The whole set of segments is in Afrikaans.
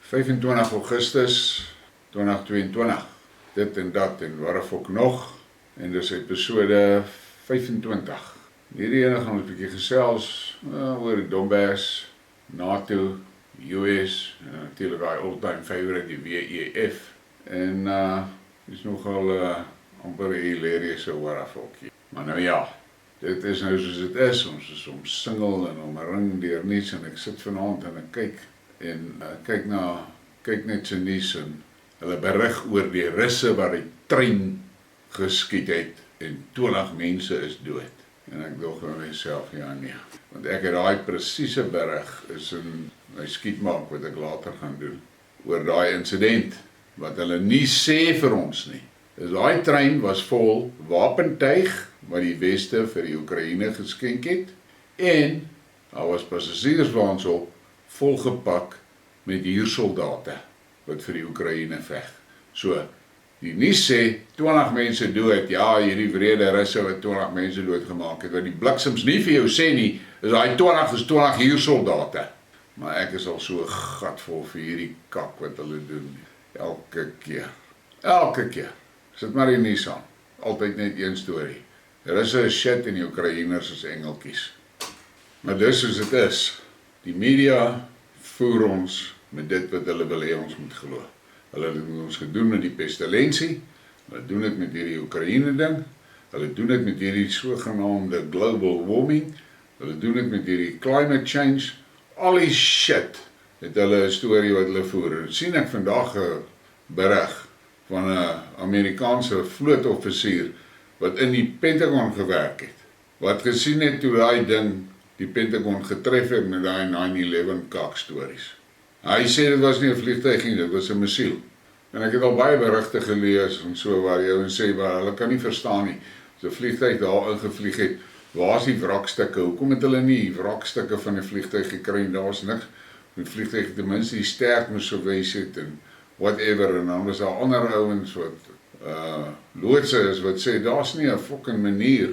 25 Augustus 2022. Dit en dat en waar ook nog. En dis episode 25. Hierdie ene gaan ons 'n bietjie gesels oor die Donbass, NATO, US, natuurlik daai all-time favorite, die WEF. En is nogal amper hilarious waar ook. Maar nou ja, dit is nou soos dit is. Ons is omsingel en omring deur nuus en ek sit vanaand en ek kyk en kyk net so nuus en hulle berig oor die Russe wat die trein geskiet het en 20 mense is dood. En ek dink by myself, ja nee. Want ek het daai presiese berig is in my Skidmarks wat ek later gaan doen oor daai insident wat hulle nie sê vir ons nie. Dus daai trein was vol wapentuig wat die Weste vir die Oekraïne geskenk het en daar was passasierswaens op volgepak met huursoldate wat vir die Oekraïne veg. So, die nuus sê 20 mense dood, ja, hierdie wrede Russe wat 20 mense doodgemaak het, wat die bliksems nie vir jou sê nie, is daai 20 huursoldate. Maar ek is al so gatvol vir hierdie kak wat hulle doen, elke keer. Sit maar die nuus aan, altyd net een storie. Russe is shit en die Oekraïners is engeltjies. Maar dis soos dit is. Die media voer ons met dit wat hulle wil hê ons moet glo. Hulle het ons gedoen met die pestilensie, hulle doen dit met hierdie Oekraïne ding, hulle doen dit met hierdie sogenaamde global warming, hulle doen dit met hierdie climate change, al die shit het hulle 'n storie wat hulle voer. En sien ek vandag 'n berig van 'n Amerikaanse vlootoffisier wat in die Pentagon gewerk het, wat gesien het toe daai ding die Pentagon getref het met daai 9/11 kak stories. Hy sê dit was nie 'n vliegtuig nie, dit was 'n missiel. En ek het al baie berigte gelees en so waar jy sê, maar hulle kan nie verstaan nie. As 'n vliegtuig daar ingevlieg het, waar is die wrakstukke? Hoekom het hulle nie wrakstukke van 'n vliegtuig gekry? Daar was niks. Die vliegtuig het ten minste die stert moes gewys het en whatever. En dan was daar ander ouens wat loodse is wat sê, daar's nie 'n fucking manier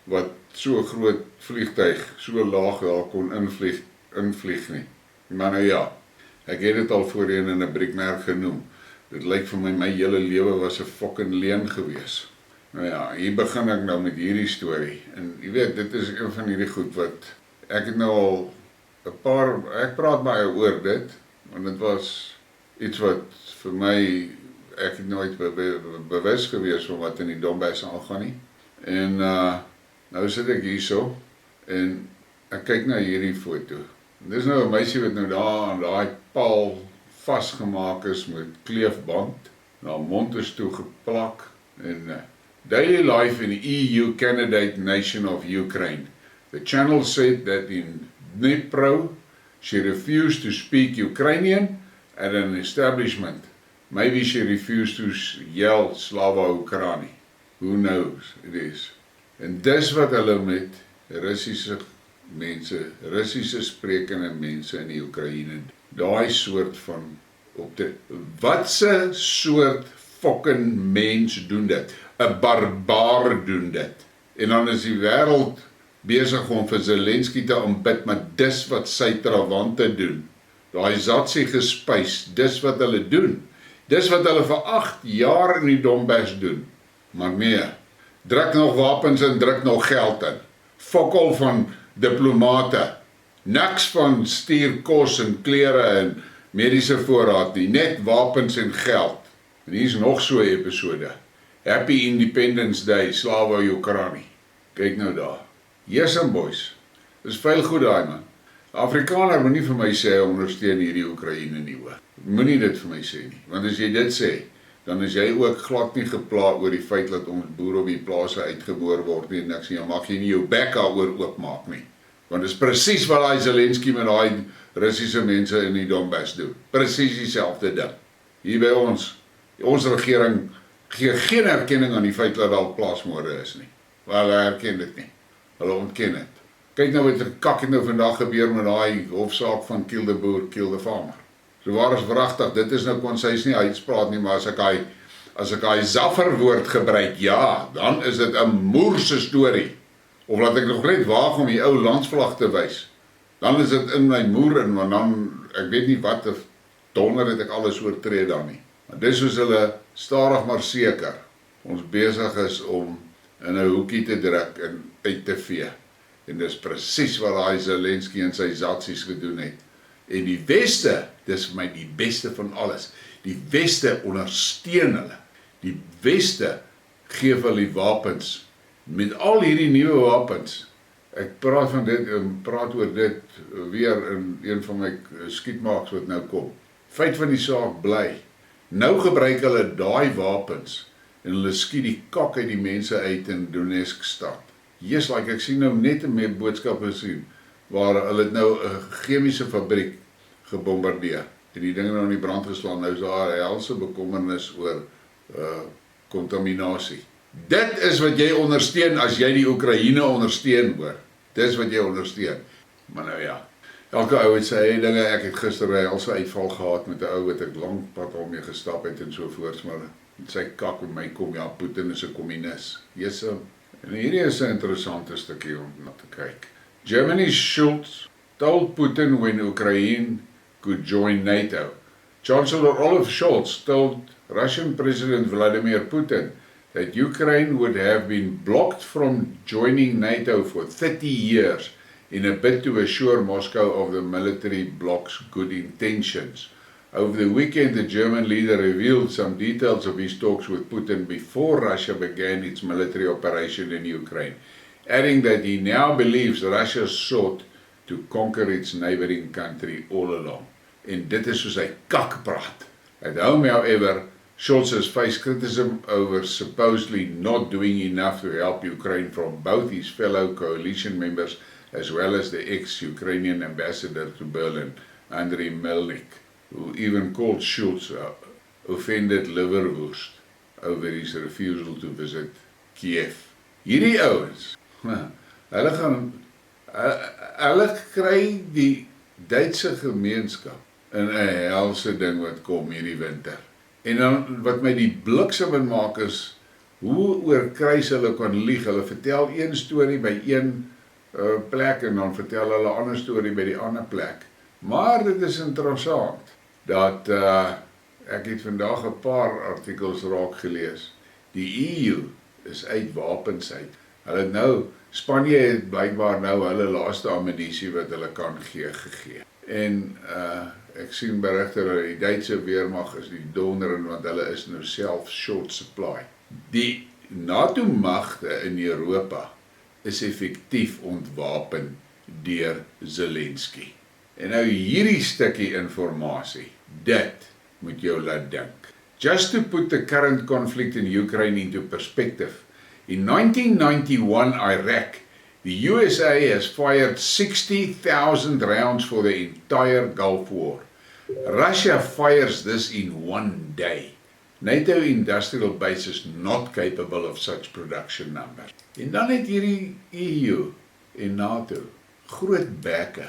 wat so 'n groot vliegtuig so laag daar kon invlieg nie. Maar nou ja, ek het dit al voorheen in 'n Briekmerke genoem. Dit lyk vir my hele lewe was 'n fucking leuen gewees. Nou ja, hier begin ek nou met hierdie storie. En jy weet, dit is een van hierdie goed wat, ek het nou al ek praat baie oor dit, want dit was iets wat vir my, ek het nooit bewus gewees van wat in die Donbass aangaan nie. En nou sit ek hierso, en ek kyk na hierdie foto. Dis nou 'n meisie wat nou daar aan daai paal vasgemaak is met kleefband, haar mond is toe geplak, en daily life in the EU candidate nation of Ukraine. The channel said that in Dnipro, she refused to speak Ukrainian at an establishment. Maybe she refused to yell Slava Ukraini. Who knows, it is. En dis wat hulle met Russiese mense, Russiese sprekende mense in die Oekraïne, daai soort van watse soort fucking mens doen dit? 'n barbaar doen dit. En dan is die wêreld besig om vir Zelensky te aanbid, maar dis wat sy trawante doen. Daai Zazis gespuis, dis wat hulle doen. Dis wat hulle vir 8 jaar in die Donbass doen. Maar nee, druk nog wapens en druk nog geld in. Fokol van diplomate. Niks van stuur kos en klere en mediese voorraad nie, net wapens en geld. En hier is nog so 'n episode. Happy Independence Day, Slava Ukraini. Kyk nou daar. Yes and boys. Dis veel goed daai man. Afrikaner moet nie vir my sê ondersteun hierdie Oekraïne nie hoor. Moenie dit vir my sê nie, want as jy dit sê, dan is jy ook glad nie gepla oor die feit dat ons boere op die plase uitgeboor word nie en niks nie. Dan mag jy nie jou bek daaroor oopmaak nie. Want dis presies wat daai Zelensky met daai Russiese mense in die Donbass doen. Presies dieselfde ding. Hier by ons regering gee geen erkenning aan die feit dat daar plaasmoorde is nie. Maar hulle erken dit nie. Hulle ontken dit. Kyk nou wat 'n kak het nou vandag gebeur met daai hofsaak van kill the boer, kill the farmer. So waar is wragtig, dit is nou kon sy nie uitspraak nie, maar as ek hy zaffer woord gebruik, ja, dan is dit 'n moerse storie. Of laat ek nog net waag om die ou landsvlag te wys. Dan is dit in my moer in, want dan, ek weet nie wat, donder het ek alles oortree dan nie. Maar dis soos hulle stadig maar seker ons besig is om in 'n hoekie te druk en uit te vee. En dis presies wat daai Zelensky en sy Zazis gedoen het. En die Weste, dis vir my die beste van alles. Die Weste ondersteun hulle. Die Weste gee vir hulle die wapens. Met al hierdie nuwe wapens. Ek praat van dit en praat oor dit weer in een van my Skidmarks wat nou kom. Feit van die saak bly. Nou gebruik hulle daai wapens en hulle skiet die kak uit die mense uit in Donetsk stad. Yes, like ek sien nou net 'n meer boodskappe sien waar hulle het nou 'n chemiese fabriek gebombardeer en die dinge nou in die brand geslaan. Nou is daar 'n helse bekommernis oor kontaminasie. Dit is wat jy ondersteun as jy die Oekraïne ondersteun, hoor. Dis wat jy ondersteun. Maar nou ja, elke ou het sy eie dinge. Ek het gister 'n helse uitval gehad met 'n ou wat ek lank pad al mee gestap het en so voorts, maar sy kak met my kom, ja, Putin is 'n kommunis. Jesse. En hierdie is 'n interessante stukkie om na te kyk. Germany's Schulz told Putin when Ukraine could join NATO. Chancellor Olaf Scholz told Russian President Vladimir Putin that Ukraine would have been blocked from joining NATO for 30 years in a bid to assure Moscow of the military bloc's good intentions. Over the weekend, the German leader revealed some details of his talks with Putin before Russia began its military operation in Ukraine, adding that he now believes Russia sought to conquer its neighboring country all along. En dit is soos hy kak praat. At home, however, Scholz has faced criticism over supposedly not doing enough to help Ukraine from both his fellow coalition members as well as the ex-Ukrainian ambassador to Berlin, Andriy Melnik, who even called Scholz offended liverwurst over his refusal to visit Kiev. Hierdie ouens, hulle kry die Duitse gemeenskap in 'n helse ding wat kom hierdie winter. En dan wat my die bliksem in maak is, hoe oorkruis hulle kan lieg. Hulle vertel een storie by een plek en dan vertel hulle 'n ander storie by die ander plek. Maar dit is interessant dat ek het vandag 'n paar artikels raak gelees. Die EU is uit wapens uit. Hulle het nou, Spanje het blykbaar nou hulle laaste ammunisie wat hulle kan gegee. En ek sien berigte dat die Duitse weermag is die donder want hulle is nou self short supply. Die NATO-magte in Europa is effektief ontwapen deur Zelensky. En nou hierdie stukkie informasie, dit moet jou laat dink. Just to put the current conflict in Ukraine into perspective, in 1991 Iraq, the USA has fired 60,000 rounds for the entire Gulf War. Russia fires this in one day. NATO industrial base is not capable of such production numbers. En dan het hierdie EU en NATO groot bekke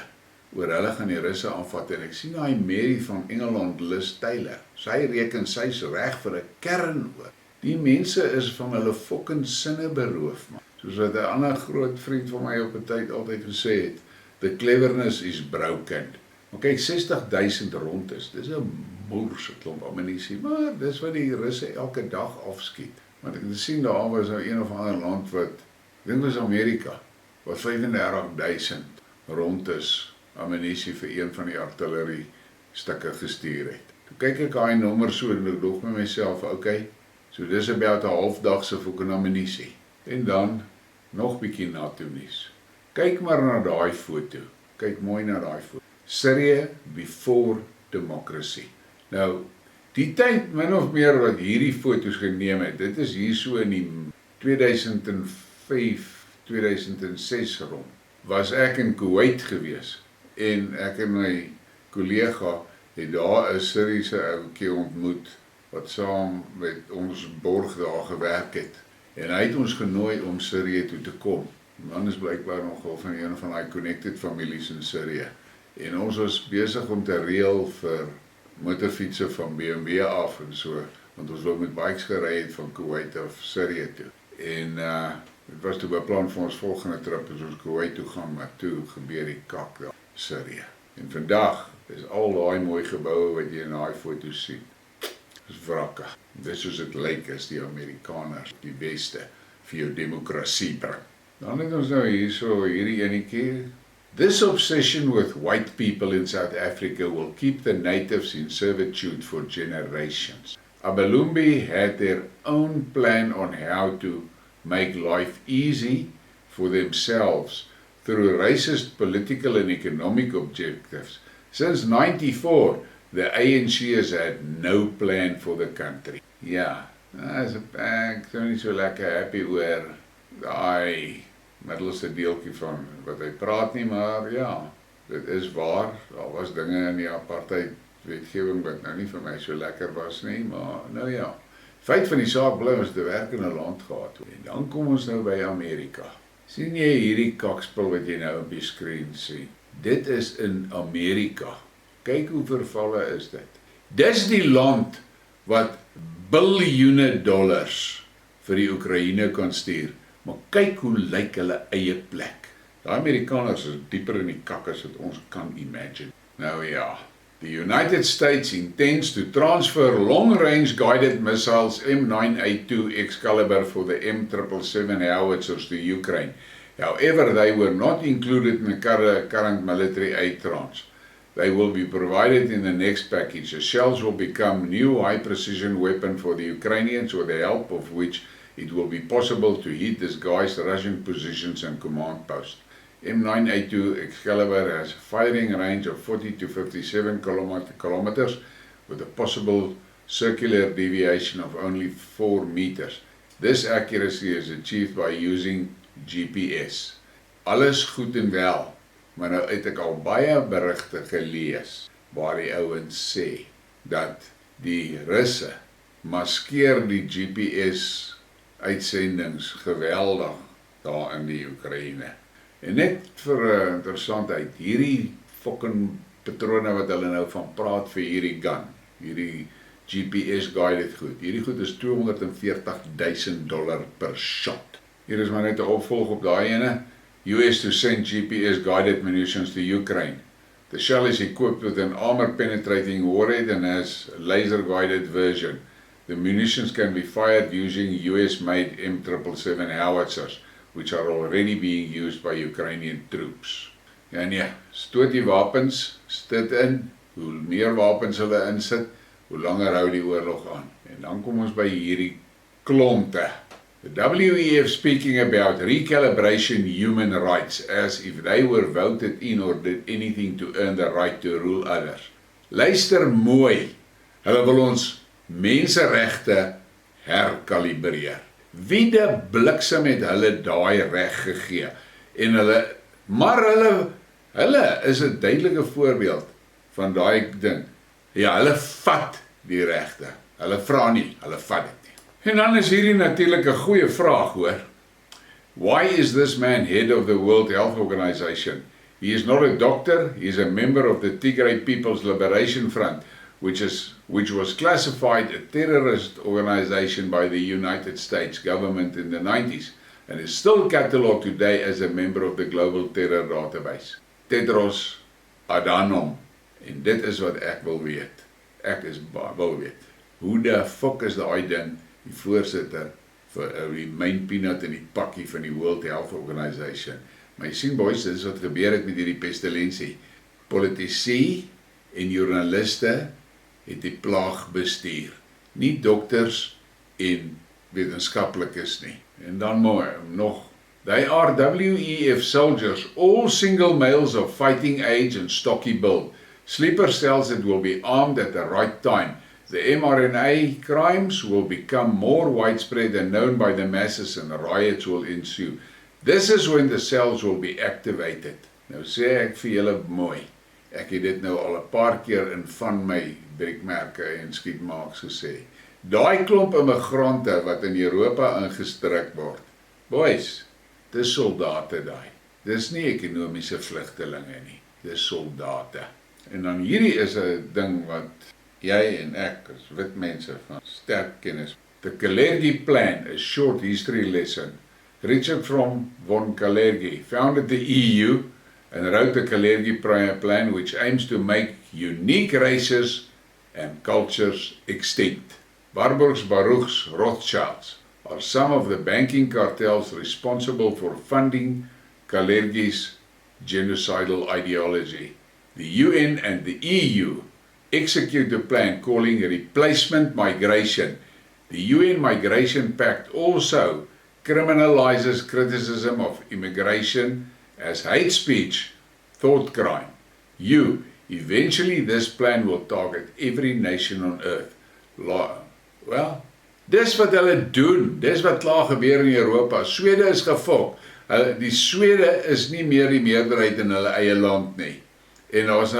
oor hulle gaan die Russe aanvat en ek sien daai Mary van Engeland, Liz Taylor. Sy reken sy's reg vir 'n kernoorlog. Die mense is van hulle fucking sinne beroof, man. Soos wat 'n ander groot vriend van my op 'n tyd altyd gesê het, the cleverness is broken. Maar kyk, 60,000 rond is, dis 'n moerse klomp ammunisie, maar dis wat die Russe elke dag afskiet. Want ek het gesien daar was nou een of ander land wat, ek dink was Amerika, wat 35,000 rond is ammunisie vir een van die artillerie stukke gestuur het. Toe kyk ek daai nommer so en ek dog met myself, okay, so dis about 'n halfdag se fucking ammunisie. En dan nog bietjie NATO nuus. Kyk maar na daai foto. Kyk mooi na daai foto. Syrië before democracy. Nou, die tyd min of meer wat hierdie foto's geneem het, dit is hier so in die 2005, 2006 rond, was ek in Kuwait gewees. En ek en my kollega het daar 'n Syriese ouetjie ontmoet wat saam met ons borg daar gewerk het. En hy het ons genooi om Syrië toe te kom. Die man is blykbaar nogal van een van die connected families in Syrië. En ons was besig om te reël vir motorfietsse van BMW af en so, want ons wou met bikes gery het van Kuwait af Syrië toe. En dit was toe beplan vir ons volgende trip as ons Kuwait toe gaan, maar toe gebeur die kak daar, Syrië. En vandag is al daai mooi geboue wat jy in daai foto's sien, is wrakke. Dis soos dit lyk as die Amerikaners, die Weste, vir jou demokrasie bring. Dan het ons nou hierdie enetjie. This obsession with white people in South Africa will keep the natives in servitude for generations. Abalumbi had their own plan on how to make life easy for themselves through racist political and economic objectives. Since 94, the ANC has had no plan for the country. Ja, ek is nie so lekker happy oor daai middelste deeltjie van wat hy praat nie, maar ja, dit is waar. Daar was dinge in die apartheid wetgewing wat nou nie vir my so lekker was nie, maar nou ja. Feit van die saak bly ons te werk in 'n land gehad. En dan kom ons nou by Amerika. Sien jy hierdie kakspul wat jy nou op die skerm sien? Dit is in Amerika. Kyk hoe vervalle is dit. Dis die land wat biljoene dollars vir die Oekraïne kan stuur. Maar kyk hoe lyk hulle eie plek. Die Amerikaners is dieper in die kak as wat ons kan imagine. Nou ja, the United States intends to transfer long-range guided missiles M9A2 Excalibur for the M777 howitzers to Ukraine. However, they were not included in the current military aid tranche. They will be provided in the next package. The shells will become new high-precision weapon for the Ukrainians, with the help of which it will be possible to hit disguised Russian positions and command posts. M9A2 Excalibur has a firing range of 40 to 57 kilometers with a possible circular deviation of only 4 meters. This accuracy is achieved by using GPS. Alles goed en wel, maar nou het ek al baie berigte gelees waar die ouens sê dat die Russe maskeer die GPS uitsendings geweldig daar in die Oekraïne. En net vir interessantheid, hierdie fucking patrone wat hulle nou van praat vir hierdie gun, hierdie GPS guided goed, hierdie goed is $240,000 per shot. Hier is maar net 'n opvolg op daai ene, US to send GPS guided munitions to Ukraine. The shell is equipped with an armor penetrating warhead and has a laser guided version. The munitions can be fired using US-made M777 howitzers, which are already being used by Ukrainian troops. Ja nee, stoot die wapens, sit in, hoe meer wapens hulle insit, hoe langer hou die oorlog aan. En dan kom ons by hierdie klompe. The WEF speaking about recalibration human rights as if they were voted in or did anything to earn the right to rule others. Luister mooi, hulle wil ons menseregte herkalibreer. Wie die bliksem het hulle daai reg gegee? En maar hulle is 'n duidelike voorbeeld van daai ding. Ja, hulle vat die regte. Hulle vra nie, hulle vat dit nie. En dan is hierdie natuurlik 'n goeie vraag, hoor. Why is this man head of the World Health Organization? He is not a doctor, he is a member of the Tigray People's Liberation Front, which was classified a terrorist organization by the United States government in the 90s and is still catalogued today as a member of the Global Terror Database. Tedros Adhanom. En dit is wat ek wil weet. Ek wil weet. Hoe die fuck is daai ding die voorsitter vir die main peanut in die pakkie van die World Health Organization. Maar jy sien boys, dit is wat gebeur het met hierdie pestilensie. Politici en joernaliste het die plaag bestuur. Nie dokters en wetenskaplikes nie. En dan nog, they are WEF soldiers, all single males of fighting age and stocky build. Sleeper cells that will be armed at the right time. The mRNA crimes will become more widespread and known by the masses and riots will ensue. This is when the cells will be activated. Nou sê ek vir julle mooi, ek het dit nou al 'n paar keer in van my Briekmerke en Skidmarks gesê. Daai klomp immigrante wat in Europa ingestryk word. Boys, dis soldate daai. Dis nie ekonomiese vlugtelinge nie. Dis soldate. En dan hierdie is 'n ding wat jy en ek as wit mense van sterk kennis. The Kalergi Plan, a short history lesson. Richard von Kalergi founded the EU and wrote the Kalergi plan, which aims to make unique races and cultures extinct. Warburgs, Baruchs, Rothschilds are some of the banking cartels responsible for funding Kalergi's genocidal ideology. The UN and the EU execute a plan calling replacement migration. The UN Migration Pact also criminalizes criticism of immigration as hate speech, thought crime. Eventually this plan will target every nation on earth. Wel, dis wat hulle doen, dis wat klaar gebeur in Europa. Swede is gefok. Die Swede is nie meer die meerderheid in hulle eie land nie. En daar's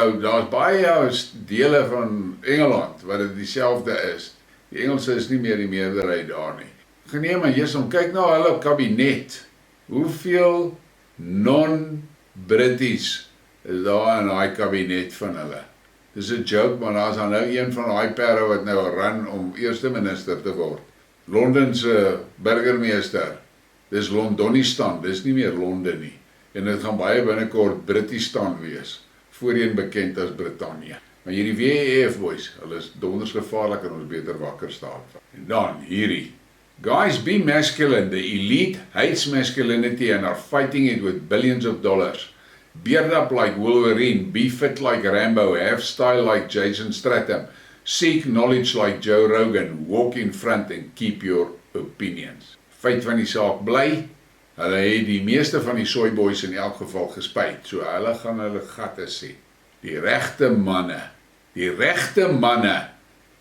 baie dele van Engeland wat dit dieselfde is. Die Engelse is nie meer die meerderheid daar nie. Geneem maar Jesus, kyk na hulle kabinet. Hoeveel non-British is daar in daai kabinet van hulle? Dis 'n joke, maar daar's nou een van daai perre wat nou run om eerste minister te word. Londen se burgemeester. Dis Londonistan, dis nie meer Londen nie. En dit gaan baie binnekort Britistan wees, voorheen bekend as Britannië. Maar hierdie WEF boys, hulle is donders gevaarlik en ons beter wakker staan. En dan hierdie. Guys, be masculine. The elite hates masculinity and are fighting it with billions of dollars. Beard up like Wolverine, be fit like Rambo, have style like Jason Statham, seek knowledge like Joe Rogan, walk in front and keep your opinions. Feit van die saak bly, hulle het die meeste van die soy boys in elk geval gespuit, so hulle gaan hulle gatte sien. Die regte manne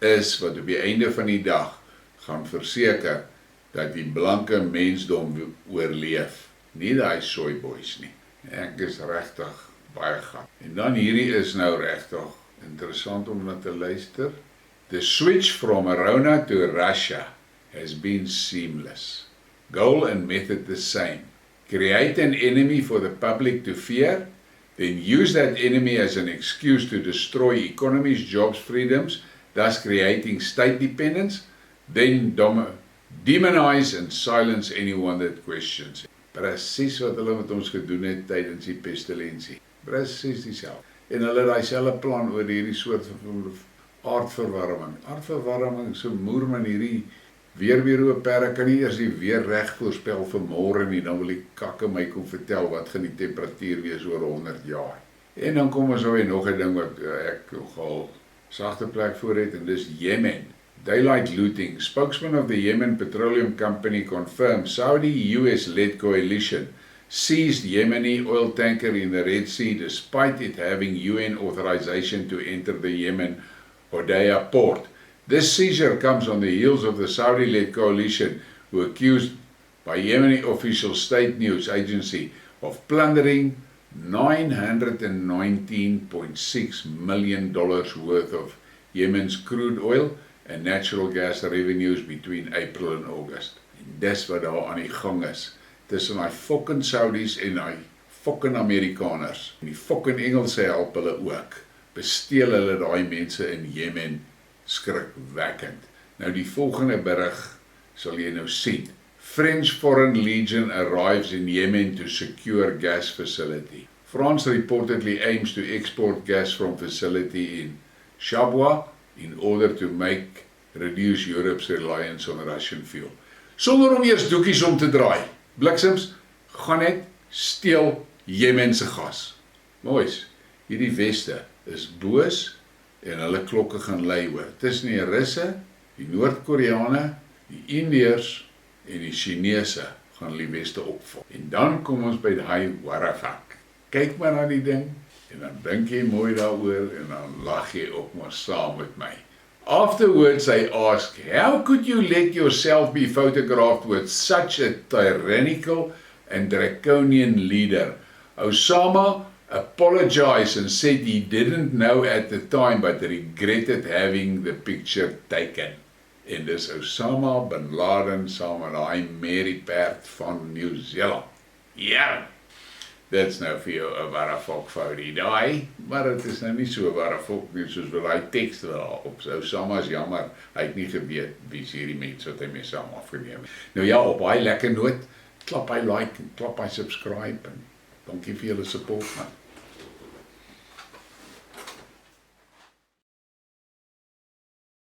is wat op die einde van die dag gaan verseker dat die blanke mensdom oorleef, nie die soy boys nie. Ek is regtig baie gat. En dan hierdie is nou regtig interessant om na te luister. The switch from Rona to Russia has been seamless. Goal and method the same. Create an enemy for the public to fear, then use that enemy as an excuse to destroy economies, jobs, freedoms, thus creating state dependence, then demonize and silence anyone that questions it. Presies wat hulle met ons gedoen het tydens die pestilensie. Presies dieselfde. En hulle het dieselfde plan oor hierdie soort van aardverwarming. Aardverwarming, so moerman hierdie weerbureau perre kan nie eers die weer reg voorspel vir môre nie, dan wil die kakke my kom vertel wat gaan die temperatuur wees oor 100 jaar. En dan kom ons nou nog 'n ding wat ek nogal sagte plek voor het, en dis Yemen. Daylight looting. Spokesman of the Yemen Petroleum Company confirmed Saudi-US-led coalition seized Yemeni oil tanker in the Red Sea despite it having UN authorization to enter the Yemen Hodeidah port. This seizure comes on the heels of the Saudi-led coalition who accused by Yemeni official state news agency of plundering $919.6 million worth of Yemen's crude oil and natural gas revenues between April and August. En dis wat daar aan die gang is, tussen die fucking Saudis en die fucking Amerikaners. En die fucking Engelse help hulle ook. Besteel hulle daai mense in Yemen skrikwekkend. Nou die volgende berig sal jy nou sien. French Foreign Legion arrives in Yemen to secure gas facility. France reportedly aims to export gas from facility in Shabwa in order to reduce Europe's reliance on Russian fuel. Sonder om eers doekies om te draai. Bliksems, gaan net steel Jemense gas. Moois, hierdie Weste is boos en hulle klokke gaan lui hoor. Tussen die Russe, die Noord-Koreane, die Indiërs en die Chinese gaan die Weste opvolg. En dan kom ons by die warafak. Kyk maar na die ding, en dan dink jy mooi daaroor, en dan lag jy ook maar saam met my. Afterwards I ask, how could you let yourself be photographed with such a tyrannical and draconian leader? Osama apologized and said he didn't know at the time, but regretted having the picture taken. En dis Osama bin Laden saam met daai merrieperd van New Zealand. Ja! Dit's nou vir jou 'n ware volkfoudie daai, maar dit is nou nie so 'n ware volk nie, soos wat daai teks daarop. So Osama is jammer, hy het nie geweet wie is hierdie mense wat hy mee saam afgeneem het. Nou ja, op baie lekker noot, klap hy like en klap hy subscribe en Dankie vir julle support man.